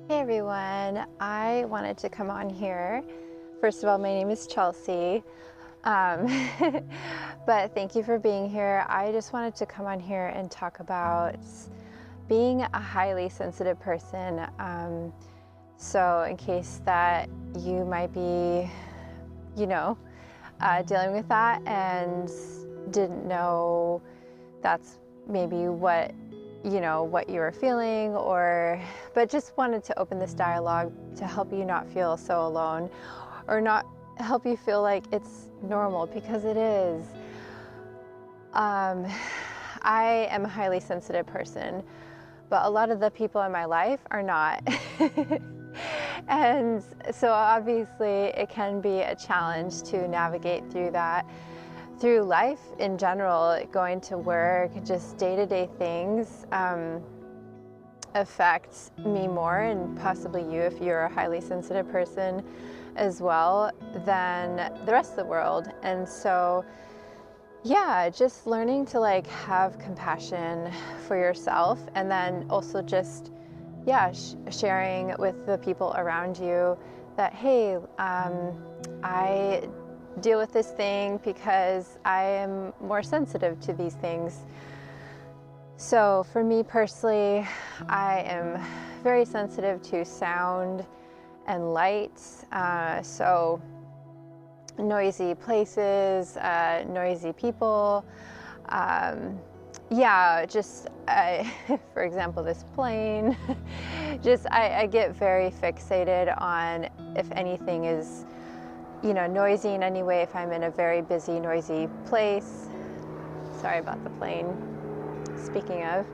Hey everyone, I wanted to come on here. First of all, my name is Chelsea, but thank you for being here. I just wanted to come on here and talk about being a highly sensitive person. So in case that you might be, dealing with that and didn't know that's maybe what you were feeling, but just wanted to open this dialogue to help you not feel so alone, or not help you feel like it's normal, because it is. I am a highly sensitive person, but a lot of the people in my life are not. And so obviously it can be a challenge to navigate through that. Through life in general, going to work, just day-to-day things affect me more, and possibly you if you're a highly sensitive person as well, than the rest of the world. And so yeah, just learning to have compassion for yourself, and then also just sharing with the people around you that, hey, I deal with this thing because I am more sensitive to these things. So for me personally, I am very sensitive to sound and light. So noisy places, noisy people. For example, this plane. I get very fixated on if anything is noisy in any way, if I'm in a very busy, noisy place. Sorry about the plane. Speaking of,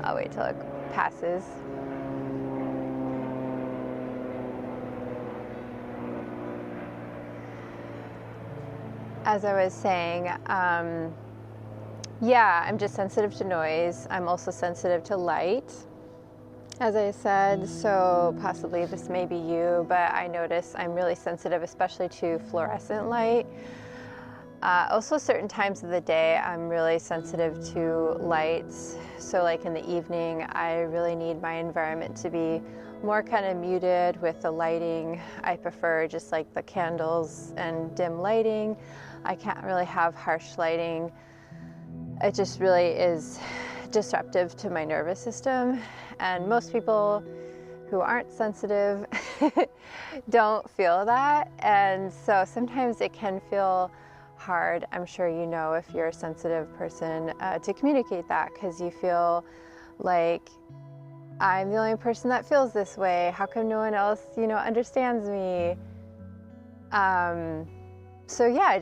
I'll wait till it passes. As I was saying, I'm just sensitive to noise. I'm also sensitive to light, as I said, so possibly this may be you, but I notice I'm really sensitive, especially to fluorescent light. Also, certain times of the day, I'm really sensitive to lights. So like in the evening, I really need my environment to be more kind of muted with the lighting. I prefer just like the candles and dim lighting. I can't really have harsh lighting. It just really is disruptive to my nervous system. And most people who aren't sensitive don't feel that. And so sometimes it can feel hard, I'm sure you know, if you're a sensitive person, to communicate that, because you feel like, I'm the only person that feels this way. How come no one else, understands me? So yeah,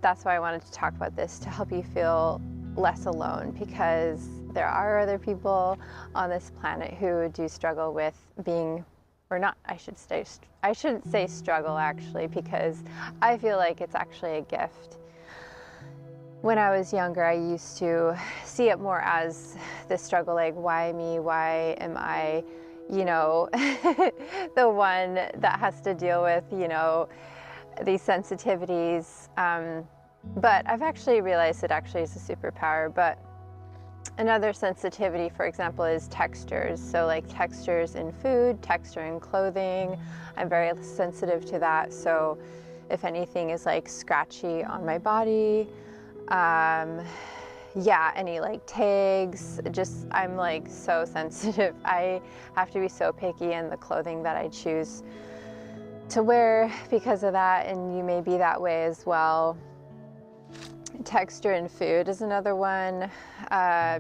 that's why I wanted to talk about this, to help you feel less alone, because there are other people on this planet who do struggle with being, or not, I shouldn't say struggle actually, because I feel like it's actually a gift. When I was younger, I used to see it more as the struggle, like, why me? Why am I, the one that has to deal with, these sensitivities. But I've actually realized it actually is a superpower. But another sensitivity, for example, is textures. So like textures in food, texture in clothing. I'm very sensitive to that. So if anything is like scratchy on my body, any like tags, I'm like so sensitive. I have to be so picky in the clothing that I choose to wear because of that, and you may be that way as well. Texture in food is another one.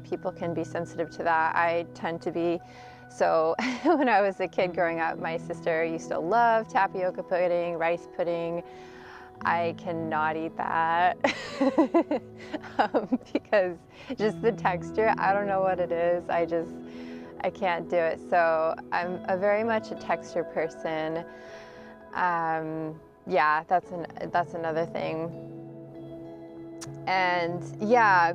People can be sensitive to that. I tend to be. So when I was a kid growing up, my sister used to love tapioca pudding, rice pudding. I cannot eat that because just the texture, I don't know what it is. I can't do it. So I'm very much a texture person. That's another thing. And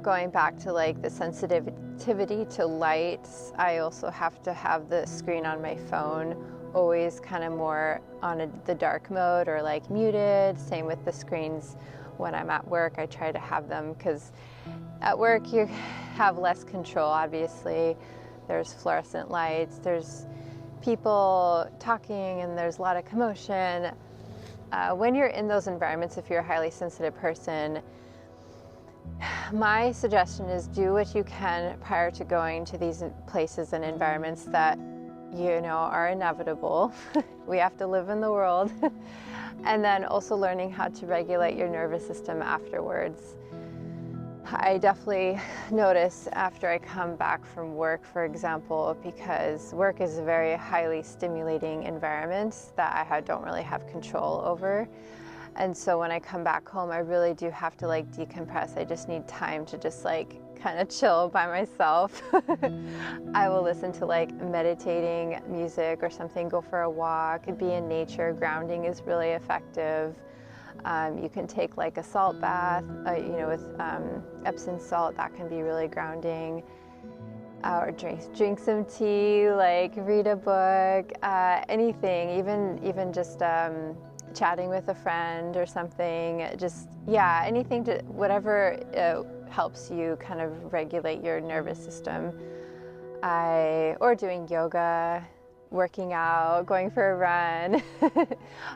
going back to like the sensitivity to lights, I also have to have the screen on my phone always kind of more on the dark mode or like muted. Same with the screens when I'm at work. I try to have them, because at work you have less control, obviously. There's fluorescent lights, there's people talking, and there's a lot of commotion. When you're in those environments, if you're a highly sensitive person, my suggestion is do what you can prior to going to these places and environments that you know are inevitable. We have to live in the world. And then also learning how to regulate your nervous system afterwards. I definitely notice after I come back from work, for example, because work is a very highly stimulating environment that I don't really have control over. And so when I come back home, I really do have to like decompress. I just need time to just like kind of chill by myself. I will listen to like meditating music or something, go for a walk, be in nature. Grounding is really effective. You can take like a salt bath, with Epsom salt. That can be really grounding. Or drink some tea, like read a book, anything, even just chatting with a friend or something. Just, yeah, anything whatever helps you kind of regulate your nervous system. Or doing yoga, working out, going for a run.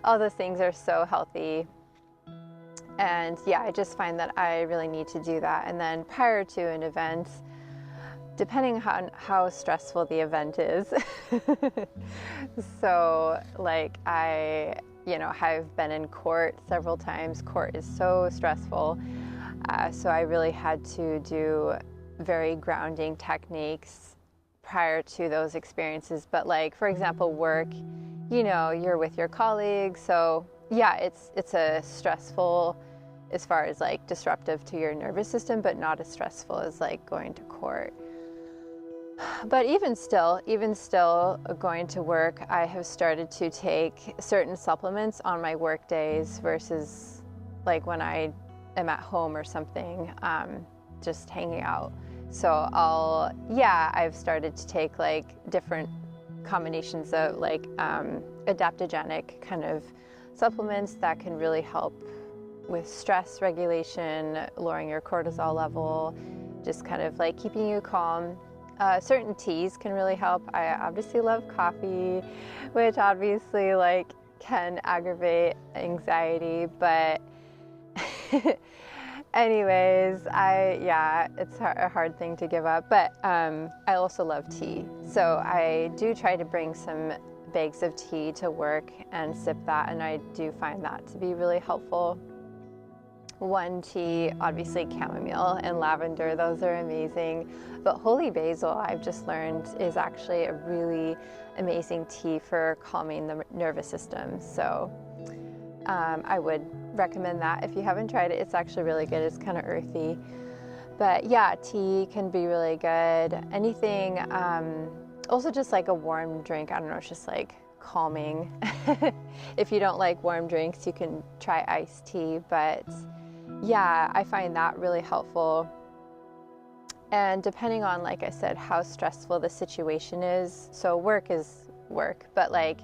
All those things are so healthy. And yeah, I just find that I really need to do that. And then prior to an event, depending on how stressful the event is. So like I've been in court several times. Court is so stressful. So I really had to do very grounding techniques prior to those experiences. But like, for example, work, you're with your colleagues. So yeah, it's a stressful as far as like disruptive to your nervous system, but not as stressful as like going to court. But even still going to work, I have started to take certain supplements on my work days versus like when I am at home or something, just hanging out. So I've started to take like different combinations of like adaptogenic kind of supplements that can really help with stress regulation, lowering your cortisol level, just kind of like keeping you calm. Certain teas can really help. I obviously love coffee, which obviously like can aggravate anxiety, but anyways, it's a hard thing to give up, but I also love tea. So I do try to bring some bags of tea to work and sip that, and I do find that to be really helpful. One tea, obviously chamomile and lavender, those are amazing. But holy basil, I've just learned, is actually a really amazing tea for calming the nervous system. So I would recommend that if you haven't tried it. It's actually really good. It's kind of earthy. But yeah, tea can be really good. Anything, also just like a warm drink, I don't know, it's just like calming. If you don't like warm drinks, you can try iced tea, but yeah, I find that really helpful. And depending on, like I said, how stressful the situation is, so work is work, but like,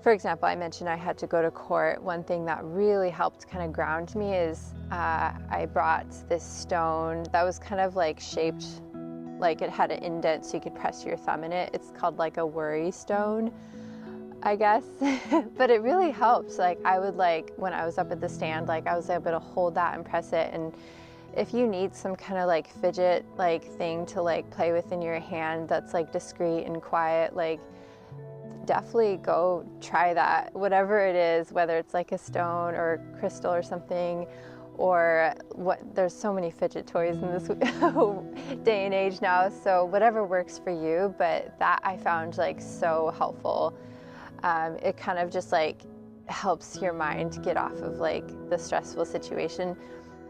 for example, I mentioned I had to go to court. One thing that really helped kind of ground me is I brought this stone that was kind of like shaped, like it had an indent so you could press your thumb in it. It's called like a worry stone, I guess. But it really helps. Like I would when I was up at the stand, like I was able to hold that and press it. And if you need some kind of like fidget like thing to like play with in your hand that's like discreet and quiet, like definitely go try that. Whatever it is, whether it's like a stone or crystal or something, or there's so many fidget toys in this day and age now. So whatever works for you, but that I found like so helpful. It kind of just like helps your mind get off of like the stressful situation.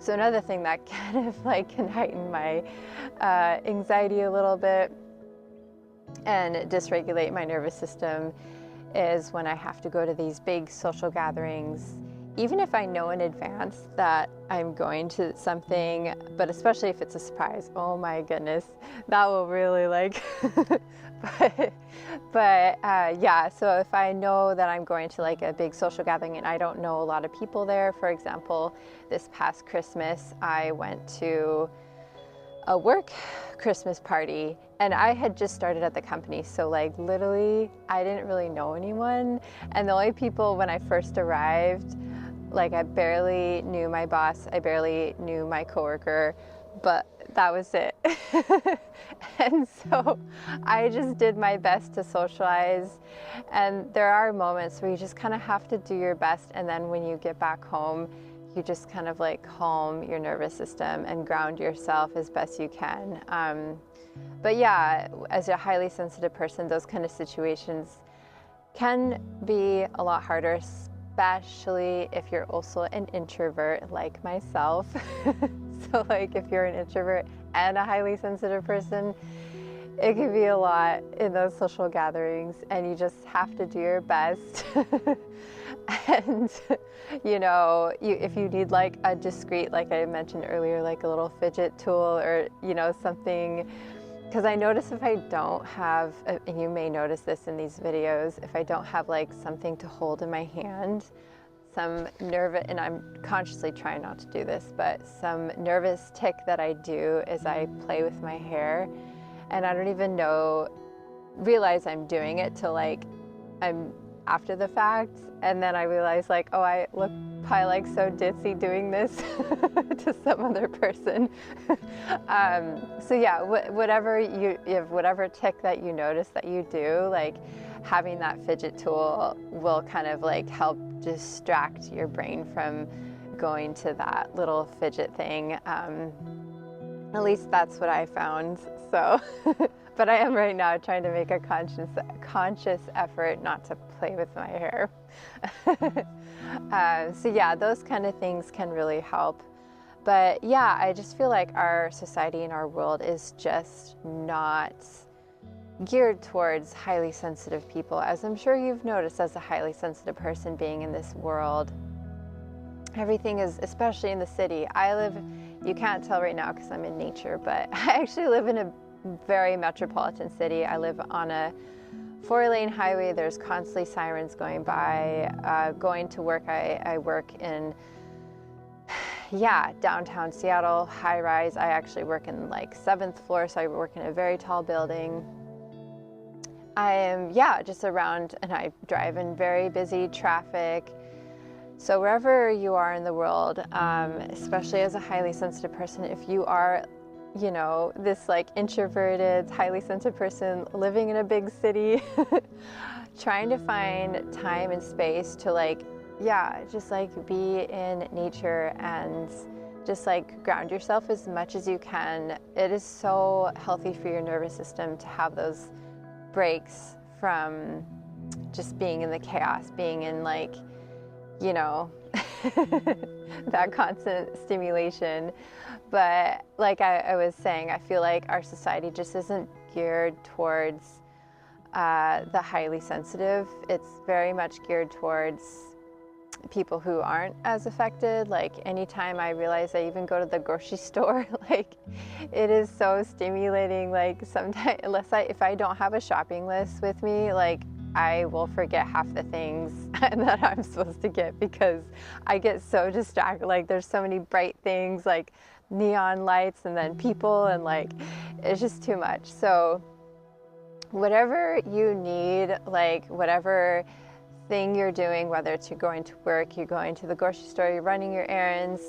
So another thing that kind of like can heighten my anxiety a little bit and dysregulate my nervous system is when I have to go to these big social gatherings. even if I know in advance that I'm going to something, but especially if it's a surprise, oh my goodness, that will really like, yeah, so if I know that I'm going to like a big social gathering and I don't know a lot of people there, for example, this past Christmas, I went to a work Christmas party and I had just started at the company. So like literally I didn't really know anyone. And the only people when I first arrived, like I barely knew my boss, I barely knew my coworker, but that was it. And so I just did my best to socialize. And there are moments where you just kind of have to do your best. And then when you get back home, you just kind of like calm your nervous system and ground yourself as best you can. But yeah, as a highly sensitive person, those kind of situations can be a lot harder, especially if you're also an introvert like myself. So like if you're an introvert and a highly sensitive person, it can be a lot in those social gatherings and you just have to do your best. And if you need like a discreet, like I mentioned earlier, like a little fidget tool or something, because I notice if I don't have, and you may notice this in these videos, if I don't have like something to hold in my hand, some nervous, and I'm consciously trying not to do this, but some nervous tick that I do is I play with my hair and I don't even realize I'm doing it till like I'm after the fact, and then I realize like, oh, I look probably like so ditzy doing this to some other person. So yeah, whatever tick that you notice that you do, like having that fidget tool will kind of like help distract your brain from going to that little fidget thing. At least that's what I found. So, but I am right now trying to make a conscious effort not to play with my hair. So yeah, those kind of things can really help. But yeah, I just feel like our society and our world is just not geared towards highly sensitive people, as I'm sure you've noticed as a highly sensitive person being in this world. Everything is, especially in the city. You can't tell right now because I'm in nature, but I actually live in a very metropolitan city. I live on a 4-lane highway. There's constantly sirens going by. Going to work, I work in, downtown Seattle, high rise. I actually work in like 7th floor, so I work in a very tall building. I am, just around, and I drive in very busy traffic. So wherever you are in the world, especially as a highly sensitive person, if you are, this like introverted, highly sensitive person living in a big city, trying to find time and space to just like be in nature and just like ground yourself as much as you can. It is so healthy for your nervous system to have those breaks from just being in the chaos, being in like, that constant stimulation. But like I was saying, I feel like our society just isn't geared towards the highly sensitive. It's very much geared towards people who aren't as affected. Like anytime I realize I even go to the grocery store, like it is so stimulating. Like sometimes, if I don't have a shopping list with me, like I will forget half the things that I'm supposed to get because I get so distracted. Like there's so many bright things, like neon lights and then people, and like it's just too much. So whatever you need, like whatever thing you're doing, whether it's you're going to work, you're going to the grocery store, you're running your errands,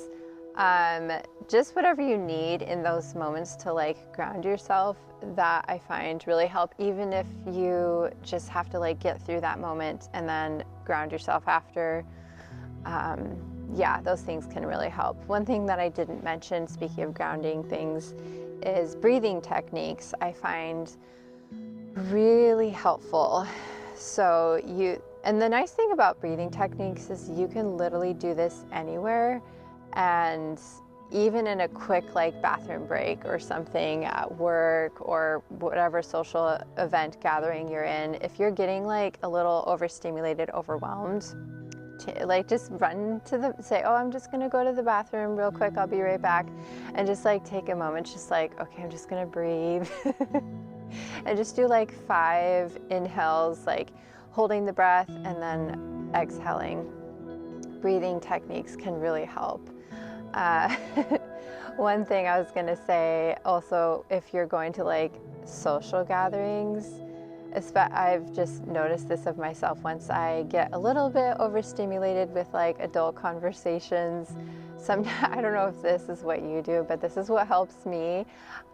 just whatever you need in those moments to like ground yourself, that I find really help, even if you just have to like get through that moment and then ground yourself after. Those things can really help. One thing that I didn't mention, speaking of grounding things, is breathing techniques I find really helpful. And the nice thing about breathing techniques is you can literally do this anywhere, and even in a quick like bathroom break or something at work or whatever social event gathering you're in, if you're getting like a little overstimulated, overwhelmed, like just run to say, oh, I'm just gonna go to the bathroom real quick, I'll be right back, and just like take a moment, just like, okay, I'm just gonna breathe. And just do like 5 inhales, like holding the breath and then exhaling. Breathing techniques can really help. Uh, one thing I was gonna say also, if you're going to like social gatherings, I've just noticed this of myself once I get a little bit overstimulated with like adult conversations. Sometimes, I don't know if this is what you do, but this is what helps me.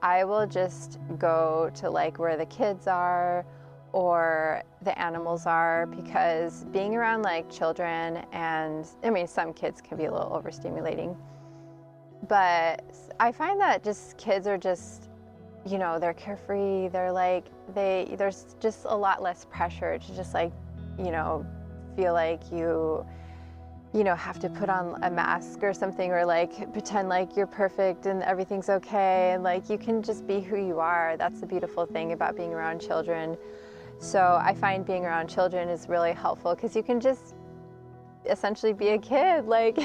I will just go to like where the kids are or the animals are, because being around like children, and I mean, some kids can be a little overstimulating, but I find that just kids are just, you know, they're carefree. They're like, there's just a lot less pressure to just like, you know, feel like you know, have to put on a mask or something, or like pretend like you're perfect and everything's okay. And like, you can just be who you are. That's the beautiful thing about being around children. So I find being around children is really helpful, because you can just essentially be a kid. Like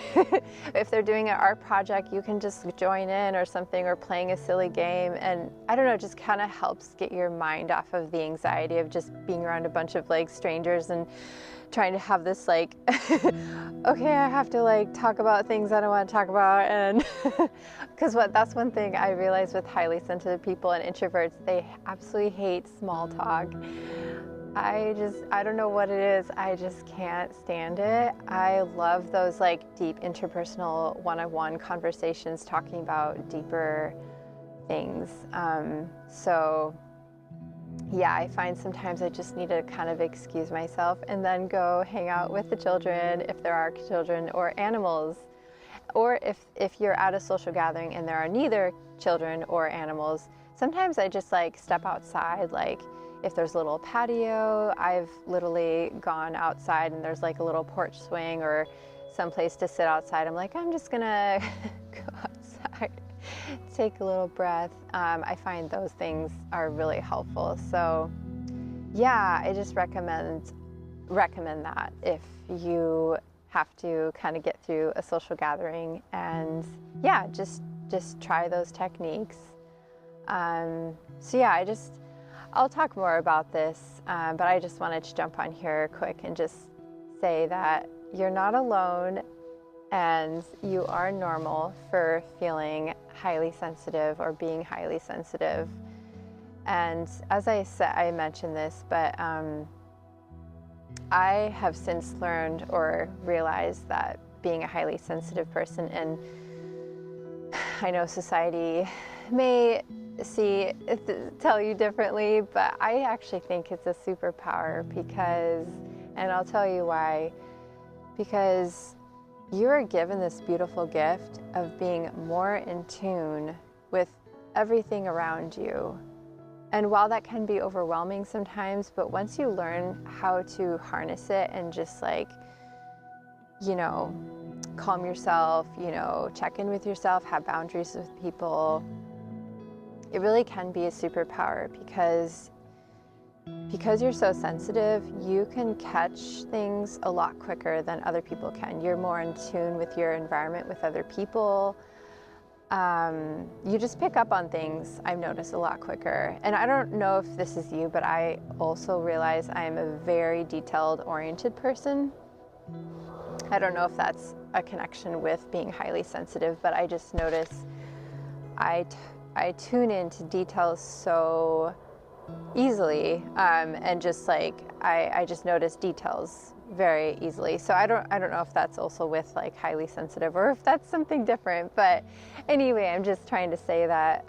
if they're doing an art project, you can just join in or something, or playing a silly game, and I don't know, just kind of helps get your mind off of the anxiety of just being around a bunch of like strangers and trying to have this like okay, I have to like talk about things I don't want to talk about. And because that's one thing I realize with highly sensitive people and introverts, they absolutely hate small talk. I don't know what it is. I just can't stand it. I love those like deep interpersonal one-on-one conversations talking about deeper things. So yeah, I find sometimes I just need to kind of excuse myself and then go hang out with the children, if there are children, or animals. Or if you're at a social gathering and there are neither children or animals, sometimes I just like step outside. Like if there's a little patio, I've literally gone outside and there's like a little porch swing or some place to sit outside. I'm like, I'm just gonna go outside, take a little breath. I find those things are really helpful. So yeah, I just recommend that if you have to kind of get through a social gathering, and yeah, just try those techniques. So yeah, I'll talk more about this, but I just wanted to jump on here quick and just say that you're not alone, and you are normal for feeling highly sensitive or being highly sensitive. And as I said, I mentioned this, but I have since learned or realized that being a highly sensitive person, and I know society may tell you differently, but I actually think it's a superpower, because, and I'll tell you why, because you are given this beautiful gift of being more in tune with everything around you. And while that can be overwhelming sometimes, but once you learn how to harness it and just like, you know, calm yourself, you know, check in with yourself, have boundaries with people, it really can be a superpower, because you're so sensitive, you can catch things a lot quicker than other people can. You're more in tune with your environment, with other people. You just pick up on things, I've noticed, a lot quicker. And I don't know if this is you, but I also realize I'm a very detailed oriented person. I don't know if that's a connection with being highly sensitive, but I just notice I tune into details so easily, and just like I just notice details very easily. So I don't know if that's also with like highly sensitive, or if that's something different. But anyway, I'm just trying to say that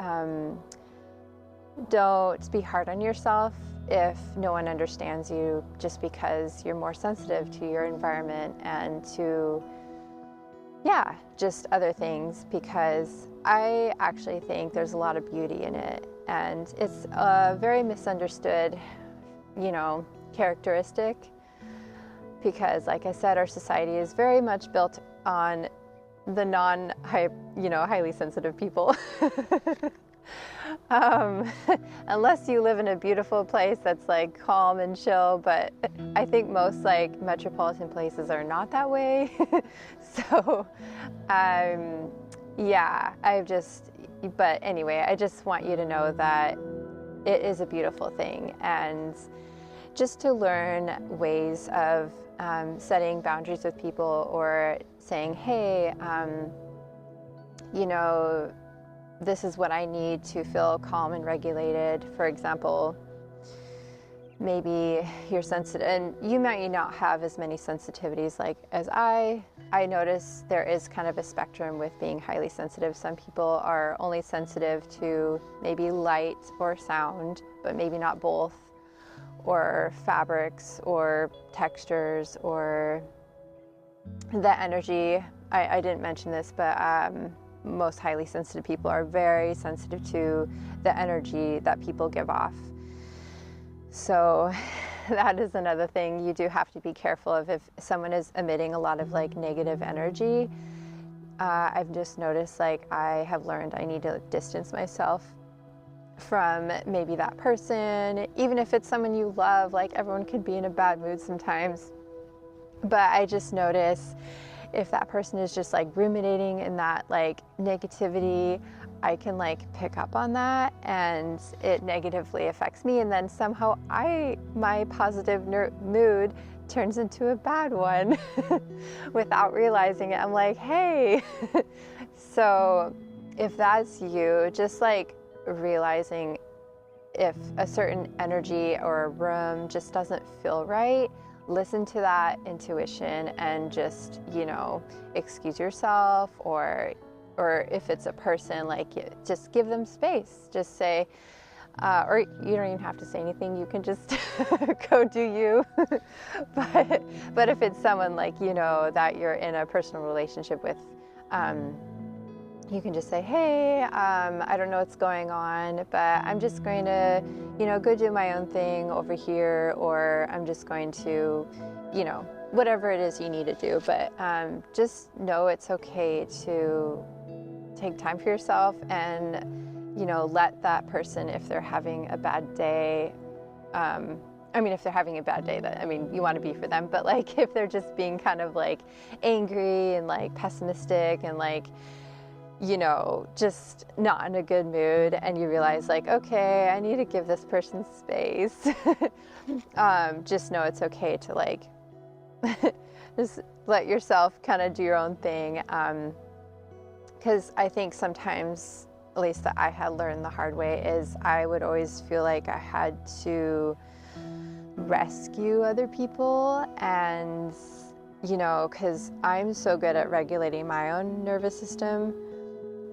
don't be hard on yourself if no one understands you, just because you're more sensitive to your environment and to, yeah, just other things, because I actually think there's a lot of beauty in it. And it's a very misunderstood, you know, characteristic, because like I said, our society is very much built on the highly sensitive people. um, unless you live in a beautiful place that's like calm and chill. But I think most like metropolitan places are not that way. So, yeah, but anyway, I just want you to know that it is a beautiful thing, and just to learn ways of setting boundaries with people, or saying, hey, you know, this is what I need to feel calm and regulated. For example, maybe you're sensitive, and you might not have as many sensitivities like as I notice there is kind of a spectrum with being highly sensitive. Some people are only sensitive to maybe light or sound, but maybe not both, or fabrics or textures or the energy. I didn't mention this, but most highly sensitive people are very sensitive to the energy that people give off. So that is another thing you do have to be careful of. If someone is emitting a lot of like negative energy, I've just noticed, like, I have learned I need to distance myself from maybe that person, even if it's someone you love. Like, everyone could be in a bad mood sometimes, but I just notice if that person is just like ruminating in that like negativity, I can like pick up on that, and it negatively affects me, and then somehow my positive mood turns into a bad one without realizing it. I'm like, hey. So if that's you, just like realizing if a certain energy or a room just doesn't feel right, listen to that intuition and just, excuse yourself, or if it's a person, like, just give them space. Just say, or you don't even have to say anything. You can just go do you. But if it's someone like, that you're in a personal relationship with, you can just say, hey, I don't know what's going on, but I'm just going to, go do my own thing over here, or I'm just going to, whatever it is you need to do. But just know it's okay to take time for yourself, and, let that person, if they're having a bad day, if they're having a bad day, you want to be for them, but like, if they're just being kind of like angry and like pessimistic and like, just not in a good mood, and you realize like, okay, I need to give this person space. Just know it's okay to like, just let yourself kind of do your own thing. Because I think sometimes, at least that I had learned the hard way, is I would always feel like I had to rescue other people, and because I'm so good at regulating my own nervous system.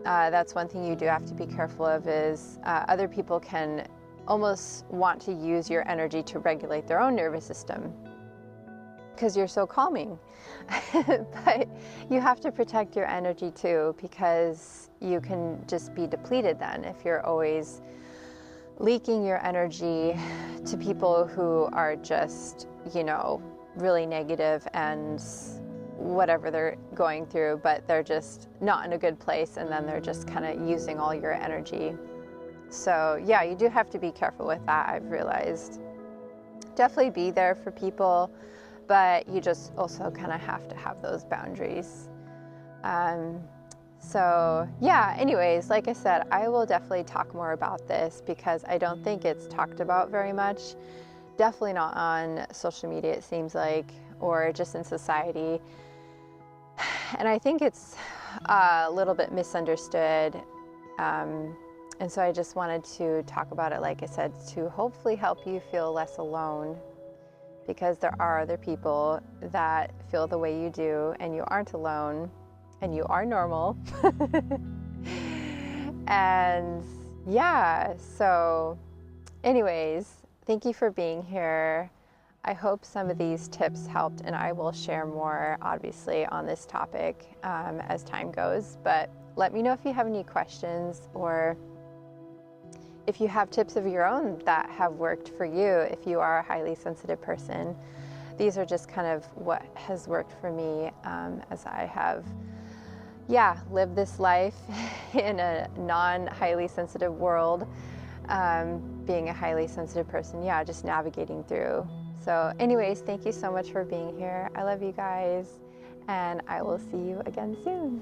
That's one thing you do have to be careful of, is other people can almost want to use your energy to regulate their own nervous system because you're so calming. But you have to protect your energy too, because you can just be depleted then if you're always leaking your energy to people who are just, really negative and whatever they're going through, but they're just not in a good place, and then they're just kind of using all your energy. So yeah, you do have to be careful with that, I've realized. Definitely be there for people, but you just also kind of have to have those boundaries. So yeah, anyways, like I said, I will definitely talk more about this because I don't think it's talked about very much. Definitely not on social media, it seems like, or just in society. And I think it's a little bit misunderstood. And so I just wanted to talk about it, like I said, to hopefully help you feel less alone, because there are other people that feel the way you do, and you aren't alone, and you are normal. And yeah, so anyways, thank you for being here. I hope some of these tips helped, and I will share more, obviously, on this topic as time goes. But let me know if you have any questions, or if you have tips of your own that have worked for you, if you are a highly sensitive person. These are just kind of what has worked for me as I have, yeah, live this life in a non-highly sensitive world, being a highly sensitive person, yeah, just navigating through. So anyways, thank you so much for being here. I love you guys, and I will see you again soon.